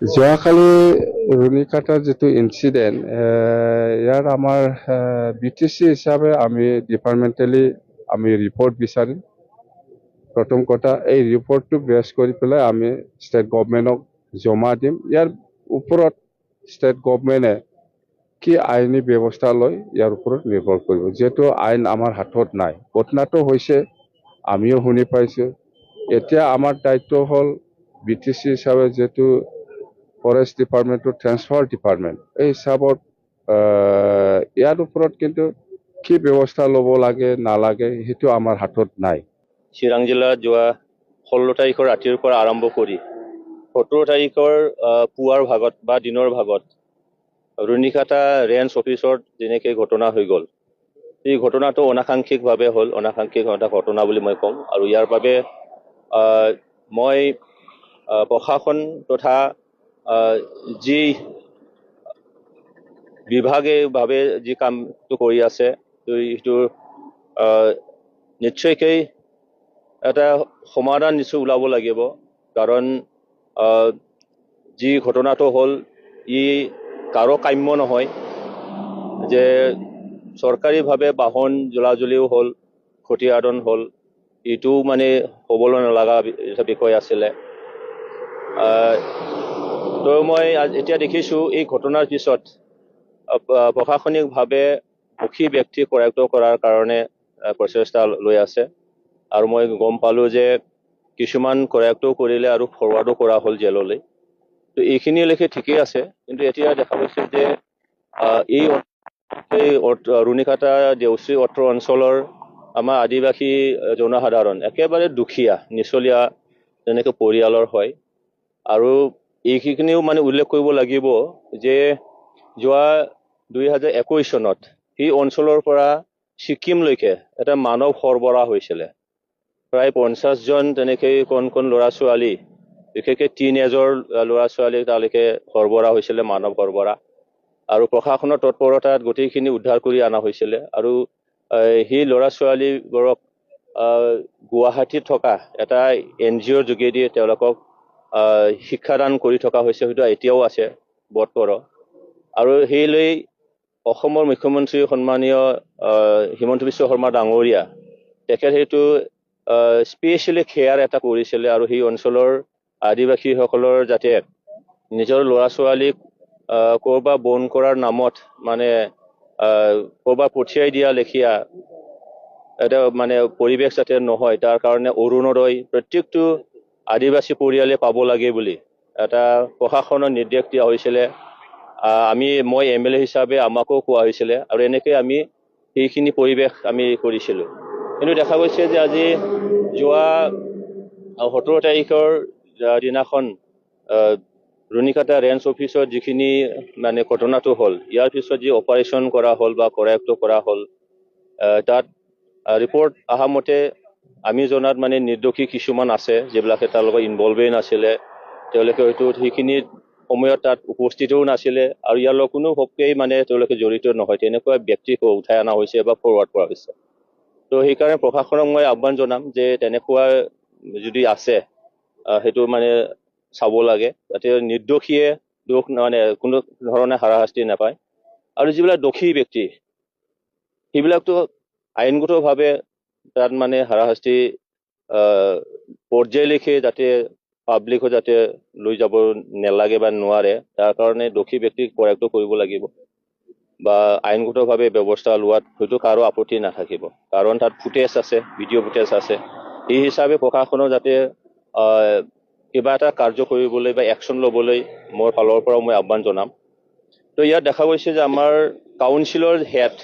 যোৱাকালি ৰুণিকাটাৰ যিটো ইনচিডেণ্ট ইয়াৰ আমাৰ BTC হিচাপে আমি ডিপাৰ্টমেণ্টেলি আমি ৰিপৰ্ট বিচাৰিম। প্ৰথম কথা এই ৰিপৰ্টটো বেছ কৰি পেলাই আমি ষ্টেট গভৰ্ণমেণ্টক জমা দিম। ইয়াৰ ওপৰত ষ্টেট গভৰ্ণমেণ্টে কি আইনী ব্যৱস্থা লয় ইয়াৰ ওপৰত নিৰ্ভৰ কৰিব, যিহেতু আইন আমাৰ হাতত নাই। ঘটনাটো হৈছে আমিও শুনি পাইছোঁ। এতিয়া আমাৰ দায়িত্ব হ'ল BTC হিচাপে যিহেতু ফৰেষ্ট ডিপাৰ্টমেণ্টৰ ট্ৰেন্সফাৰ ডিপাৰ্টমেণ্ট, এই হিচাপত ইয়াৰ ওপৰত কিন্তু কি ব্যৱস্থা ল'ব লাগে নালাগে সেইটো আমাৰ হাতত নাই। চিৰাং জিলাত যোৱা 16 তাৰিখৰ ৰাতিৰ পৰা আৰম্ভ কৰি 17 তাৰিখৰ পুৱাৰ ভাগত বা দিনৰ ভাগত ৰুণিকাটা ৰেঞ্জ অফিচত যেনেকৈ ঘটনা হৈ গ'ল, এই ঘটনাটো অনাকাংক্ষিকভাৱে হ'ল, অনাকাংক্ষিক এটা ঘটনা বুলি মই ক'ম। আৰু ইয়াৰ বাবে মই প্ৰশাসন তথা যি বিভাগীয়ভাৱে যি কামটো কৰি আছে, সেইটো নিশ্চয়কৈ এটা সমাধান নিশ্চয় ওলাব লাগিব। কাৰণ যি ঘটনাটো হ'ল ই কাৰো কাম্য নহয় যে চৰকাৰীভাৱে বাহন জ্বলাজ্বলিও হ'ল, ক্ষতিসাধন হ'ল, এইটো মানে হ'বলৈ নলগা এটা বিষয় আছিলে। তো মই এতিয়া দেখিছোঁ এই ঘটনাৰ পিছত প্ৰশাসনিকভাৱে দোষী ব্যক্তি কৰায়ত্ব কৰাৰ কাৰণে প্ৰচেষ্টা লৈ আছে। আৰু মই গম পালোঁ যে কিছুমান কৰায়ত্ব কৰিলে আৰু ফৰৱাৰ্ডো কৰা হ'ল জেললৈ। তো এইখিনিলৈকে ঠিকেই আছে, কিন্তু এতিয়া দেখা গৈছে যে এই ৰুণিকাটা দেউচি অত্ৰ অঞ্চলৰ আমাৰ আদিবাসী জনসাধাৰণ একেবাৰে দুখীয়া নিচলীয়া যেনেকৈ পৰিয়ালৰ হয়। আৰু এইখিনিও মানে উল্লেখ কৰিব লাগিব যে যোৱা 2021 চনত সেই অঞ্চলৰ পৰা ছিকিমলৈকে এটা মানৱ সৰবৰাহ হৈছিলে। প্ৰায় 50 জন তেনেকৈ কণ ল'ৰা ছোৱালী, বিশেষকৈ টিনেজৰ ল'ৰা ছোৱালী তালৈকে সৰবৰাহ হৈছিলে, মানৱ সৰবৰাহ। আৰু প্ৰশাসনৰ তৎপৰতাত গোটেইখিনি উদ্ধাৰ কৰি অনা হৈছিলে। আৰু সেই ল'ৰা ছোৱালীবোৰক গুৱাহাটীত থকা এটা NGOৰ যোগেদি তেওঁলোকক শিক্ষাদান কৰি থকা হৈছে, হয়তো এতিয়াও আছে বৰ্তৰ। আৰু সেইলৈ অসমৰ মুখ্যমন্ত্ৰী সন্মানীয় হিমন্ত বিশ্ব শৰ্মা ডাঙৰীয়া তেখেত সেইটো স্পেচিয়েলি কেয়াৰ এটা কৰিছিলে। আৰু সেই অঞ্চলৰ আদিবাসীসকলৰ যাতে নিজৰ ল'ৰা ছোৱালীক ক'ৰবাত বন কৰাৰ নামত মানে ক'ৰবাত পঠিয়াই দিয়া লেখীয়া এটা মানে পৰিৱেশ যাতে নহয়, তাৰ কাৰণে অৰুণোদয় প্ৰত্যেকটো আদিবাসী পৰিয়ালে পাব লাগে বুলি এটা প্ৰশাসনৰ নিৰ্দেশ দিয়া হৈছিলে। মই MLA হিচাপে আমাকো কোৱা হৈছিলে, আৰু এনেকৈ আমি সেইখিনি পৰিৱেশ আমি কৰিছিলোঁ। কিন্তু দেখা গৈছে যে আজি যোৱা 17 তাৰিখৰ দিনাখন ৰুণিকাটা ৰেঞ্জ অফিচত যিখিনি মানে ঘটনাটো হ'ল, ইয়াৰ পিছত যি অপাৰেশ্যন কৰা হ'ল বা কৰায়ত্ব কৰা হ'ল, তাত ৰিপৰ্ট অহা মতে আমি জনাত মানে নিৰ্দোষী কিছুমান আছে যিবিলাকে তাৰ লগত ইনভলভেই নাছিলে, তেওঁলোকে হয়তো সেইখিনি সময়ত তাত উপস্থিতও নাছিলে, আৰু ইয়াৰ লগত কোনো ভপকেই মানে তেওঁলোকে জড়িত নহয়, তেনেকুৱা ব্যক্তিক উঠাই অনা হৈছে বা ফৰৱাৰ্ড কৰা হৈছে। তো সেইকাৰণে প্ৰশাসনক মই আহ্বান জনাম যে তেনেকুৱা যদি আছে সেইটো মানে চাব লাগে, যাতে নিৰ্দোষীয়ে দোষ মানে কোনো ধৰণে হাৰাশাস্তি নাপায়। আৰু যিবিলাক দোষী ব্যক্তি সেইবিলাকতো আইনগতভাৱে তাত মানে হাৰাশাস্তি পৰ্যায়লৈকে যাতে পাব্লিকো যাতে লৈ যাব নালাগে বা নোৱাৰে, তাৰ কাৰণে দোষী ব্যক্তিক কৰায়ত্ব কৰিব লাগিব বা আইনগতভাৱে ব্যৱস্থা লোৱাত হয়তো কাৰো আপত্তি নাথাকিব। কাৰণ তাত ফুটেজ আছে, ভিডিঅ' ফুটেজ আছে। এই হিচাপে প্ৰশাসনৰ যাতে কিবা এটা কাৰ্য কৰিবলৈ বা একশ্যন ল'বলৈ মোৰ ফালৰ পৰা মই আহ্বান জনাম। তো ইয়াত দেখা গৈছে যে আমাৰ কাউন্সিলৰ হেড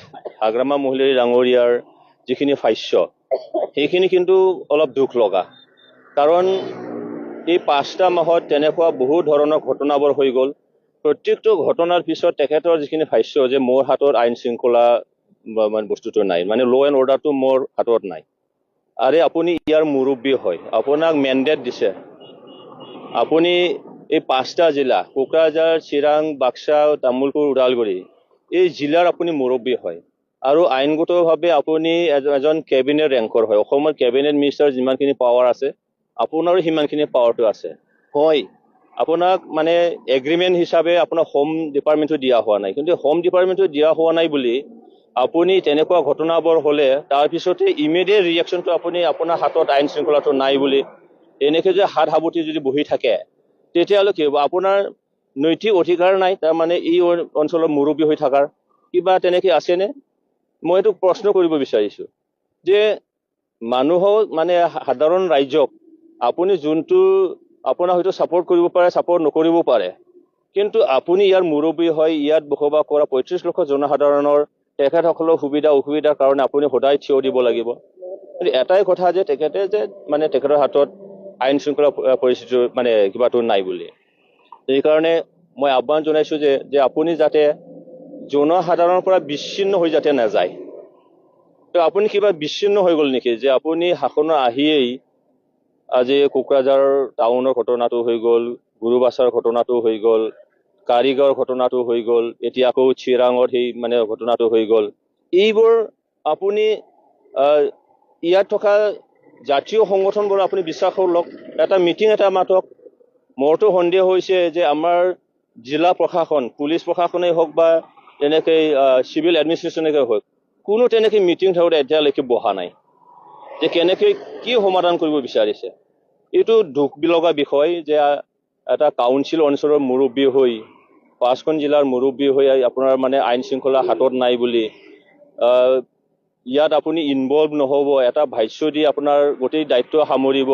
হাগ্ৰামা মহিলাৰী ডাঙৰীয়াৰ যিখিনি ভাষ্য, সেইখিনি কিন্তু অলপ দুখ লগা। কাৰণ এই 5টা মাহত তেনেকুৱা বহু ধৰণৰ ঘটনাবোৰ হৈ গ'ল। প্ৰত্যেকটো ঘটনাৰ পিছত তেখেতৰ যিখিনি ভাষ্য যে মোৰ হাতত আইন শৃংখলা মানে বস্তুটো নাই, মানে ল' এণ্ড অৰ্ডাৰটো মোৰ হাতত নাই। আৰে আপুনি ইয়াৰ মুৰব্বী হয়, আপোনাক মেণ্ডেট দিছে, আপুনি এই 5টা জিলা কোকৰাঝাৰ, চিৰাং, বাক্সা, তামুলপুৰ, ওদালগুৰি এই জিলাৰ আপুনি মুৰব্বী হয়, আৰু আইনগতভাৱে আপুনি এজন কেবিনেট ৰেংকৰ হয়। অসমৰ কেবিনেট মিনিষ্টাৰ যিমানখিনি পাৱাৰ আছে আপোনাৰো সিমানখিনি পাৱাৰটো আছে। হয়, আপোনাক মানে এগ্ৰিমেণ্ট হিচাপে আপোনাক হোম ডিপাৰ্টমেণ্টটো দিয়া হোৱা নাই। কিন্তু হোম ডিপাৰ্টমেণ্টটো দিয়া হোৱা নাই বুলি আপুনি তেনেকুৱা ঘটনাবোৰ হ'লে তাৰপিছতে ইমিডিয়েট ৰিয়েকশ্যনটো আপুনি আপোনাৰ হাতত আইন শৃংখলাটো নাই বুলি এনেকৈ যে হাত সাৱটি যদি বহি থাকে, তেতিয়াহ'লে কি হ'ব? আপোনাৰ নৈতিক অধিকাৰ নাই তাৰমানে এই অঞ্চলৰ মুৰব্বী হৈ থকাৰ কিবা তেনেকৈ আছেনে? মই এইটো প্ৰশ্ন কৰিব বিচাৰিছোঁ যে মানুহক মানে সাধাৰণ ৰাইজক আপুনি যোনটো আপোনাৰ হয়তো ছাপোৰ্ট কৰিব পাৰে, ছাপোৰ্ট নকৰিব পাৰে, কিন্তু আপুনি ইয়াৰ মুৰব্বী হয়, ইয়াত বসবাস কৰা ৩৫ লক্ষ জনসাধাৰণৰ তেখেতসকলৰ সুবিধা অসুবিধাৰ কাৰণে আপুনি সদায় থিয় দিব লাগিব। কিন্তু এটাই কথা যে তেখেতে যে মানে তেখেতৰ হাতত আইন শৃংখলা পৰিস্থিতিৰ মানে কিবাটো নাই বুলি। সেইকাৰণে মই আহ্বান জনাইছোঁ যে আপুনি যাতে জনসাধাৰণৰ পৰা বিচ্ছিন্ন হৈ যাতে নাযায়। তো আপুনি কিবা বিচ্ছিন্ন হৈ গ'ল নেকি যে আপুনি শাসনত আহিয়েই আজি কোকৰাঝাৰ টাউনৰ ঘটনাটো হৈ গ'ল, গুৰুবাছাৰ ঘটনাটো হৈ গ'ল, কাৰিগাঁৱৰ ঘটনাটো হৈ গ'ল, এতিয়া আকৌ চিৰাঙৰ সেই মানে ঘটনাটো হৈ গ'ল। এইবোৰ আপুনি ইয়াত থকা জাতীয় সংগঠনবোৰ আপুনি বিশ্বাস কৰক, এটা মিটিং এটা মাতক। মোৰতো সন্দেহ হৈছে যে আমাৰ জিলা প্ৰশাসন, পুলিচ প্ৰশাসনেই হওক বা তেনেকৈ চিভিল এডমিনিষ্ট্ৰেশ্যনেই হওক, কোনো তেনেকৈ মিটিং থাকোঁতে এতিয়ালৈকে বহা নাই যে কেনেকৈ কি সমাধান কৰিব বিচাৰিছে। এইটো দুখ লগা বিষয় যে এটা কাউন্সিল অঞ্চলৰ মুৰব্বী হৈ, 5খন জিলাৰ মুৰব্বী হৈ আপোনাৰ মানে আইন শৃংখলা হাতত নাই বুলি ইয়াত আপুনি ইনভলভ নহ'ব, এটা ভাষ্য দি আপোনাৰ গোটেই দায়িত্ব সামৰিব।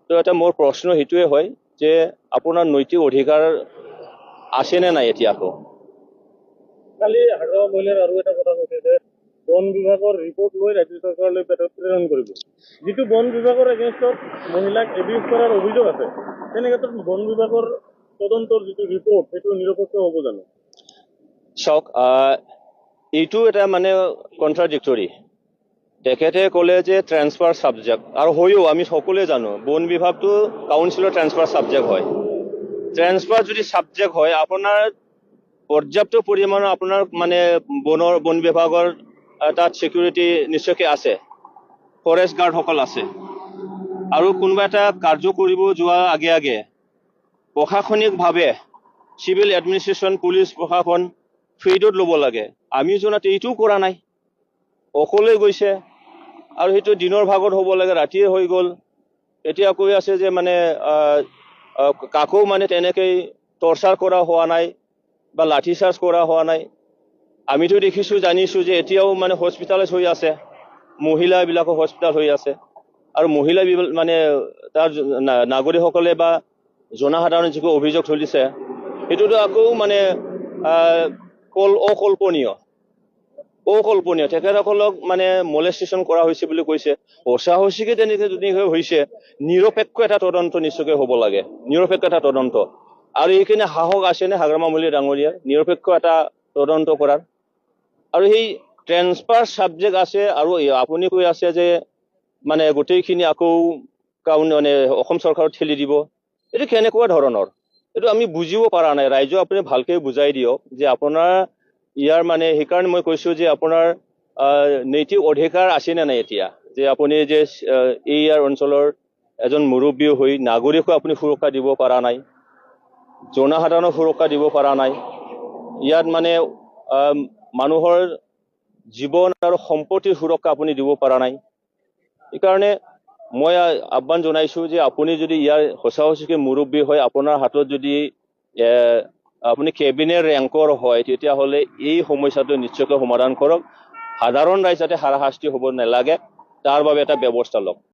তো এটা মোৰ প্ৰশ্ন সেইটোৱে হয় যে আপোনাৰ নৈতিক অধিকাৰ আছেনে নাই এতিয়া আকৌ? কালি হাগ্ৰামা মহিলাৰ আৰু এটা কথা কৈছে যে বন বিভাগৰ ৰিপৰ্ট লৈ ৰাজ্য চৰকাৰলৈ প্ৰেৰণ কৰিব। যিটো বন বিভাগৰ এগেইনষ্টত মহিলাক এবিউজ কৰাৰ অভিযোগ আছে, তেনে ক্ষেত্ৰত বন বিভাগৰ তদন্তৰ যিটো ৰিপৰ্ট সেইটো নিৰপেক্ষ হ'ব জানো? চাওক, এইটো এটা মানে কণ্ট্ৰাডিক্টৰী। তেখেতে ক'লে যে ট্ৰেন্সফাৰ ছাবজেক্ট, আৰু হয়ও আমি সকলোৱে জানো বন বিভাগটো কাউন্সিলৰ ট্ৰেন্সফাৰ ছাবজেক্ট হয়। ট্ৰেন্সফাৰ যদি ছাবজেক্ট হয়, আপোনাৰ পৰ্যাপ্ত পৰিমাণৰ আপোনাৰ মানে বন বিভাগৰ তাত ছিকিউৰিটি নিশ্চয়কৈ আছে, ফৰেষ্ট গাৰ্ডসকল আছে, আৰু কোনোবা এটা কাৰ্য কৰিব যোৱাৰ আগে আগে প্ৰশাসনিকভাৱে চিভিল এডমিনিষ্ট্ৰেশ্যন, পুলিচ প্ৰশাসন ফিল্ডত ল'ব লাগে। আমি জনাত এইটোও কৰা নাই, অকলে গৈছে, আৰু সেইটো দিনৰ ভাগত হ'ব লাগে, ৰাতিয়ে হৈ গ'ল। এতিয়া কৈ আছে যে মানে কাকো মানে তেনেকৈ টৰ্চাৰ কৰা হোৱা নাই বা লাঠি চাৰ্জ কৰা হোৱা নাই। আমিতো দেখিছোঁ, জানিছোঁ যে এতিয়াও মানে হস্পিটেলাইজ হৈ আছে, মহিলাবিলাকো হস্পিটেল হৈ আছে, আৰু মহিলা মানে তাৰ নাগৰিকসকলে বা জনসাধাৰণে যিটো অভিযোগ তুলিছে সেইটোতো আকৌ মানে অকল্পনীয়। তেখেতসকলক মানে মলেষ্টেশ্যন কৰা হৈছে বুলি কৈছে। সঁচা সঁচিকে তেনেকৈ যদি হৈছে, নিৰপেক্ষ এটা তদন্ত নিশ্চয়কৈ হ'ব লাগে, নিৰপেক্ষ এটা তদন্ত। আৰু এইখিনি সাহস আছেনে হাগ্ৰামা মহিলা ডাঙৰীয়াৰ নিৰপেক্ষ এটা তদন্ত কৰাৰ? আৰু সেই ট্ৰেন্সফাৰ ছাবজেক্ট আছে, আৰু আপুনি কৈ আছে যে মানে গোটেইখিনি আকৌ মানে অসম চৰকাৰত ঠেলি দিব। এইটো কেনেকুৱা ধৰণৰ? এইটো আমি বুজিব পৰা নাই। ৰাইজক আপুনি ভালকৈ বুজাই দিয়ক যে আপোনাৰ ইয়াৰ মানে, সেইকাৰণে মই কৈছোঁ যে আপোনাৰ নৈতিক অধিকাৰ আছেনে নাই এতিয়া, যে আপুনি যে ইয়াৰ অঞ্চলৰ এজন মুৰব্বী হৈ নাগৰিকো আপুনি সুৰক্ষা দিব পৰা নাই, জনসাধাৰণক সুৰক্ষা দিব পৰা নাই, ইয়াত মানে মানুহৰ জীৱন আৰু সম্পত্তিৰ সুৰক্ষা আপুনি দিব পৰা নাই। সেইকাৰণে মই আহ্বান জনাইছোঁ যে আপুনি যদি ইয়াৰ সঁচা সঁচিকৈ মুৰব্বী হয়, আপোনাৰ হাতত যদি আপুনি কেবিনেট ৰেংকৰ হয়, তেতিয়াহ'লে এই সমস্যাটো নিশ্চয়কৈ সমাধান কৰক। সাধাৰণ ৰাইজ যাতে হাৰাশাস্তি হ'ব নালাগে, তাৰ বাবে এটা ব্যৱস্থা লওক।